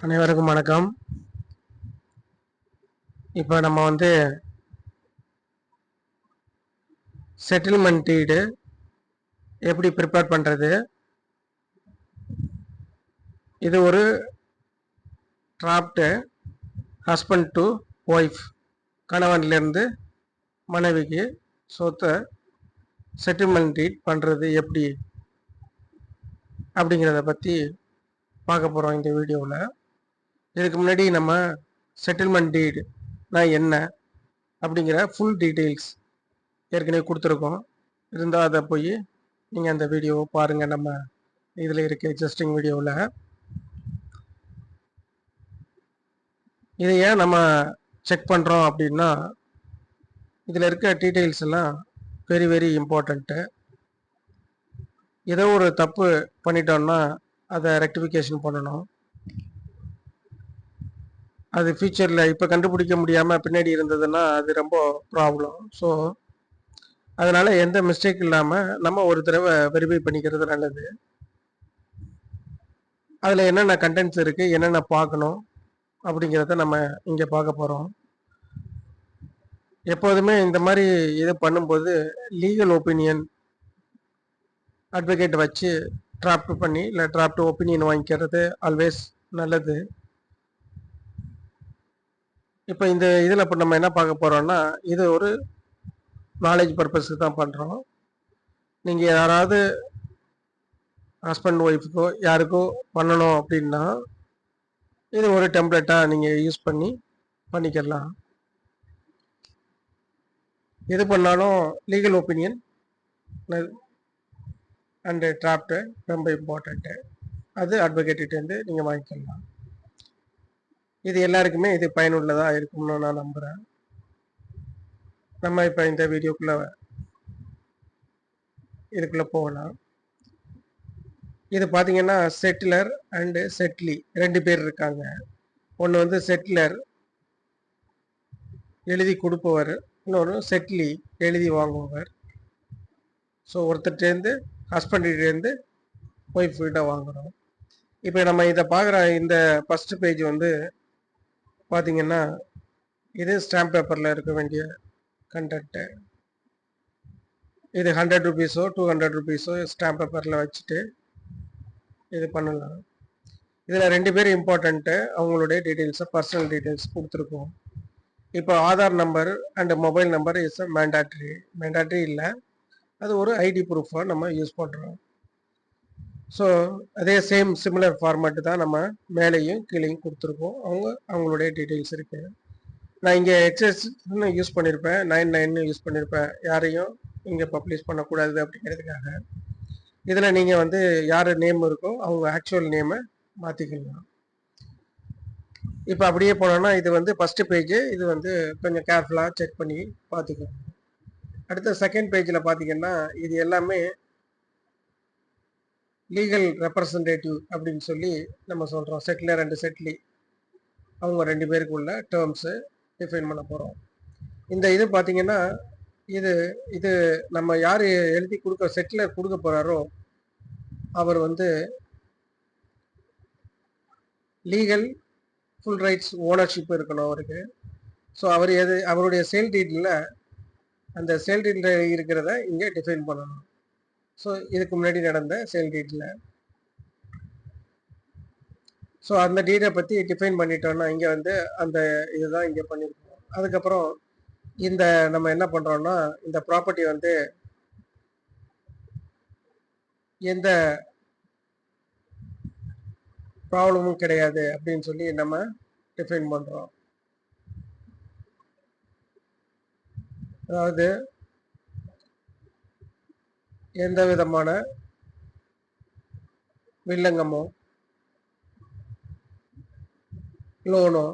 அனைவருக்கும் வணக்கம். இப்போ நம்ம செட்டில்மெண்ட் டீடு எப்படி ப்ரிப்பேர் பண்ணுறது, இது ஒரு டிராப்டு ஹஸ்பண்ட் டு ஒய்ஃப், கணவன்லேருந்து மனைவிக்கு சொத்தை செட்டில்மெண்ட் டீட் பண்ணுறது எப்படி அப்படிங்கிறத பற்றி பார்க்க போகிறோம் இந்த வீடியோவில். இதுக்கு முன்னாடி நம்ம செட்டில்மெண்ட் டீடுனா என்ன அப்படிங்கிற ஃபுல் டீட்டெயில்ஸ் ஏற்கனவே கொடுத்துருக்கோம். இருந்தால் அதை போய் நீங்கள் அந்த வீடியோவை பாருங்கள். நம்ம இதில் இருக்க எக்ஸிஸ்டிங் வீடியோவில் இதை ஏன் நம்ம செக் பண்ணுறோம் அப்படின்னா, இதில் இருக்க டீட்டெயில்ஸ் எல்லாம் வெரி வெரி இம்பார்ட்டண்ட்டு. ஏதோ ஒரு தப்பு பண்ணிட்டோம்னா அதை ரெக்டிஃபிகேஷன் பண்ணணும். அது ஃபியூச்சரில் இப்போ கண்டுபிடிக்க முடியாமல் பின்னாடி இருந்ததுன்னா அது ரொம்ப ப்ராப்ளம். ஸோ அதனால் எந்த மிஸ்டேக் இல்லாமல் நம்ம ஒரு தடவை வெரிஃபை பண்ணிக்கிறது நல்லது. அதில் என்னென்ன கண்டென்ட்ஸ் இருக்குது, என்னென்ன பார்க்கணும் அப்படிங்கிறத நம்ம இங்கே பார்க்க போகிறோம். எப்போதுமே இந்த மாதிரி இது பண்ணும்போது லீகல் ஒப்பீனியன் அட்வொகேட் வச்சு டிராஃப்ட் பண்ணி இல்லை டிராஃப்ட் ஒப்பீனியன் வாங்கிக்கிறது ஆல்வேஸ் நல்லது. இப்போ இந்த இதில் இப்போ நம்ம என்ன பார்க்க போகிறோம்னா, இது ஒரு நாலேஜ் பர்பஸ்க்கு தான் பண்ணுறோம். நீங்கள் யாராவது ஹஸ்பண்ட் ஒய்ஃபுக்கோ யாருக்கோ பண்ணணும் அப்படின்னா இது ஒரு டெம்ப்ளேட்டாக நீங்கள் யூஸ் பண்ணிக்கலாம். எது பண்ணாலும் லீகல் ஒப்பீனியன் அண்டு டிராஃப்ட்டு ரொம்ப இம்பார்ட்டண்ட்டு. அது அட்வொகேட்டிருந்து நீங்கள் வாங்கிக்கலாம். இது எல்லாருக்குமே இது பயனுள்ளதாக இருக்கும்னு நான் நம்புகிறேன். நம்ம இப்போ இந்த இதுக்குள்ளே போகலாம். இது பார்த்தீங்கன்னா செட்டிலர் அண்டு செட்லி ரெண்டு பேர் இருக்காங்க. ஒன்று செட்டிலர் எழுதி கொடுப்பவர், இன்னொரு செட்லி எழுதி வாங்குபவர். ஸோ ஒருத்தர்கிட்டேருந்து ஹஸ்பண்ட்கிட்டேருந்து ஒய்ஃப் கிட்ட வாங்குகிறோம். இப்போ நம்ம இதை பார்க்குற இந்த ஃபஸ்ட்டு பேஜ் பார்த்தீங்கன்னா இது ஸ்டாம்ப் பேப்பரில் இருக்க வேண்டிய கண்டென்ட்டு. இது 100 ரூபீஸோ 200 ரூபீஸோ ஸ்டாம்ப் பேப்பரில் வச்சுட்டு இது பண்ணலாம். இதில் ரெண்டு பேரும் இம்பார்ட்டண்ட்டு, அவங்களுடைய டீட்டெயில்ஸை பர்சனல் டீட்டெயில்ஸ் கொடுத்துருக்கோம். இப்போ Aadhaar number and mobile number is mandatory இல்லை, அது ஒரு ஐடி ப்ரூஃபாக நம்ம யூஸ் பண்ணுறோம். ஸோ அதே சிமிலர் ஃபார்மேட்டு தான் நம்ம மேலேயும் கீழேயும் கொடுத்துருக்கோம். அவங்களுடைய டீட்டெயில்ஸ் இருக்குது. நான் இங்கே எக்ஸஸ்ன்னு யூஸ் பண்ணியிருப்பேன், 99 யூஸ் பண்ணியிருப்பேன். யாரையும் இங்கே பப்ளிஷ் பண்ணக்கூடாது அப்படிங்கிறதுக்காக. இதில் நீங்கள் யார் நேம் இருக்கோ அவங்க ஆக்சுவல் நேமை மாற்றிக்கலாம். இப்போ அப்படியே போனோன்னா இது ஃபஸ்ட்டு பேஜ். இது கொஞ்சம் கேர்ஃபுல்லாக செக் பண்ணி பார்த்துக்கணும். அடுத்த செகண்ட் பேஜில் பார்த்தீங்கன்னா இது எல்லாமே லீகல் ரெப்ரசன்டேட்டிவ் அப்படின்னு சொல்லி நம்ம சொல்கிறோம். செட்டிலர் அண்டு செட்லி அவங்க ரெண்டு பேருக்குள்ள டேர்ம்ஸு டிஃபைன் பண்ண போகிறோம். இந்த இது பார்த்தீங்கன்னா இது நம்ம யார் எழுதி செட்டிலர் கொடுக்க போகிறாரோ அவர் லீகல் ஃபுல் ரைட்ஸ் ஓனர்ஷிப் இருக்கணும் அவருக்கு. ஸோ அவருடைய சேல் டீட்டில் அந்த சேல் டீட்டில் இருக்கிறத இங்கே டிஃபைன் பண்ணணும். ஸோ இதுக்கு முன்னாடி நடந்த சேல் டீட்டில் ஸோ அந்த டீட்டை பற்றி டிஃபைன் பண்ணிட்டோம்னா இங்கே அந்த இதுதான் இங்கே பண்ணியிருக்கோம். அதுக்கப்புறம் இந்த நம்ம என்ன பண்ணுறோம்னா இந்த ப்ராப்பர்ட்டி எந்த ப்ராப்ளமும் கிடையாது அப்படின்னு சொல்லி நம்ம டிஃபைன் பண்ணுறோம். அதாவது எந்த விதமான வில்லங்கமோ லோனோ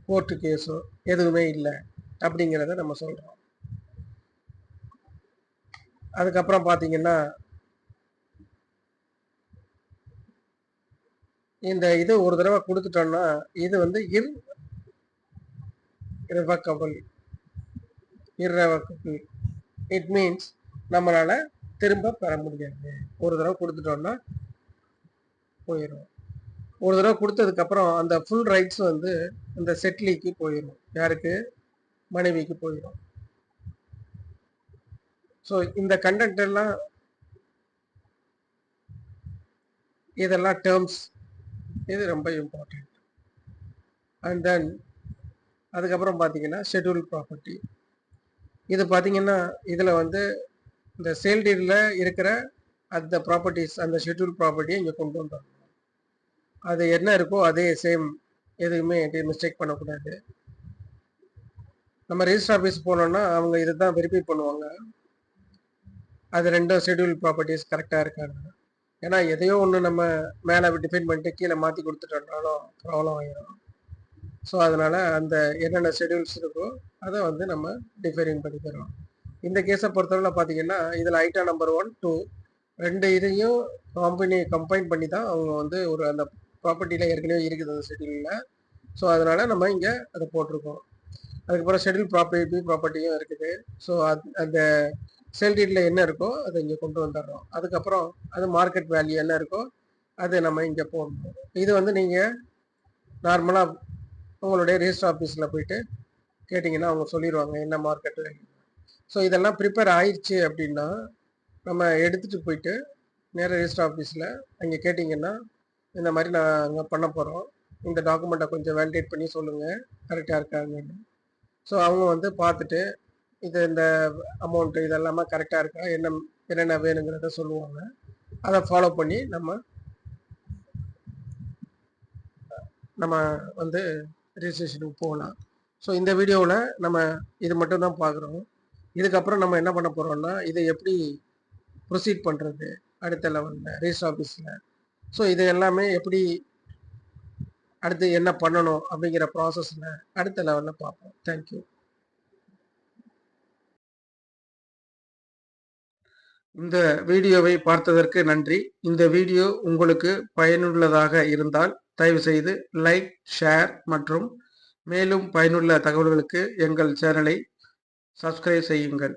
கோர்ட்டு கேஸோ எதுவுமே இல்லை அப்படிங்கிறத நம்ம சொல்கிறோம். அதுக்கப்புறம் பார்த்தீங்கன்னா இந்த இது ஒரு தடவை கொடுத்துட்டோம்னா இது irrevocable. இட் மீன்ஸ் நம்மளால் திரும்ப பெற முடியாது. ஒரு தடவை கொடுத்துட்டோம்னா போயிடும். ஒரு தடவை கொடுத்ததுக்கப்புறம் அந்த ஃபுல் ரைட்ஸ் வந்து இந்த செட்லிக்கு போயிடும். யாருக்கு? மனைவிக்கு போயிடும். ஸோ இந்த கண்டென்ட் எல்லாம் இதெல்லாம் டேர்ம்ஸ், இது ரொம்ப இம்பார்ட்டன்ட். அண்ட் தென் அதுக்கப்புறம் பார்த்தீங்கன்னா ஷெட்யூல் ப்ராப்பர்ட்டி. இது பார்த்தீங்கன்னா இதில் வந்து இந்த சேல் டீடில் இருக்கிற அந்த ப்ராப்பர்ட்டிஸ், அந்த ஷெட்யூல் ப்ராப்பர்ட்டியை இங்கே கொண்டு வந்துடணும். அது என்ன இருக்கோ அதே சேம், எதுவுமே மிஸ்டேக் பண்ணக்கூடாது. நம்ம ரெஜிஸ்டர் ஆஃபீஸ் போனோம்னா அவங்க இதை தான் வெரிஃபை பண்ணுவாங்க, அது ரெண்டும் ஷெட்யூல் ப்ராப்பர்ட்டிஸ் கரெக்டாக இருக்காங்க. ஏன்னா எதையோ ஒன்று நம்ம மேலே டிஃபைன் பண்ணிட்டு கீழே மாற்றி கொடுத்துட்டோம்னாலும் ப்ராப்ளம் ஆகிடும். ஸோ அதனால் அந்த என்னென்ன ஷெட்யூல்ஸ் இருக்கோ அதை வந்து நம்ம டிஃபைன் பண்ணி தரோம். இந்த கேஸை பொறுத்தவரை பார்த்தீங்கன்னா இதில் ஐட்டம் நம்பர் 1, 2 ரெண்டு இதையும் கம்பைன் பண்ணி தான் அவங்க வந்து ஒரு அந்த ப்ராப்பர்ட்டியில் ஏற்கனவே இருக்குது அந்த ஷெட்யூலில். ஸோ அதனால் நம்ம இங்கே அதை போட்டிருக்கோம். அதுக்கப்புறம் ஷெட்யூல் ப்ராப்பர்ட்டியும் இருக்குது. ஸோ அந்த சேல் டீடில் என்ன இருக்கோ அதை இங்கே கொண்டு வந்துடுறோம். அதுக்கப்புறம் அது மார்க்கெட் வேல்யூ என்ன இருக்கோ அதை நம்ம இங்கே போடணும். இது வந்து நீங்கள் நார்மலாக உங்களுடைய ரெஜிஸ்டர் ஆஃபீஸில் போயிட்டு கேட்டிங்கன்னா அவங்க சொல்லிடுவாங்க என்ன மார்க்கெட் வேல்யூ. ஸோ இதெல்லாம் ப்ரிப்பேர் ஆயிடுச்சு அப்படின்னா நம்ம எடுத்துகிட்டு போயிட்டு நேராக ரெஜிஸ்டர் ஆஃபீஸில் அங்கே கேட்டிங்கன்னா இந்த மாதிரி நான் அங்கே பண்ண போகிறோம், இந்த டாக்குமெண்ட்டை கொஞ்சம் வேலிடேட் பண்ணி சொல்லுங்கள் கரெக்டாக இருக்காங்கன்னு. ஸோ அவங்க வந்து பார்த்துட்டு இது இந்த அமௌண்ட்டு இதெல்லாமே கரெக்டாக இருக்கா, என்னென்ன வேணுங்கிறத சொல்லுவாங்க. அதை ஃபாலோ பண்ணி நம்ம வந்து ரிஜிஸ்ட்ரேஷனுக்கு போகலாம். ஸோ இந்த வீடியோவில் நம்ம இது மட்டும் தான் பார்க்குறோம். இதுக்கப்புறம் நம்ம என்ன பண்ண போகிறோம்னா இதை எப்படி ப்ரொசீட் பண்ணுறது அடுத்த லெவலில் ரெஜிஸ்டர் ஆஃபீஸில். ஸோ இது எல்லாமே எப்படி அடுத்து என்ன பண்ணணும் அப்படிங்கிற ப்ராசஸில் அடுத்த லெவலில் பார்ப்போம். தேங்க்யூ. இந்த வீடியோவை பார்த்ததற்கு நன்றி. இந்த வீடியோ உங்களுக்கு பயனுள்ளதாக இருந்தால் தயவுசெய்து லைக், ஷேர் மற்றும் மேலும் பயனுள்ள தகவல்களுக்கு எங்கள் சேனலை சப்ஸ்கிரைப் செய்யுங்கள்.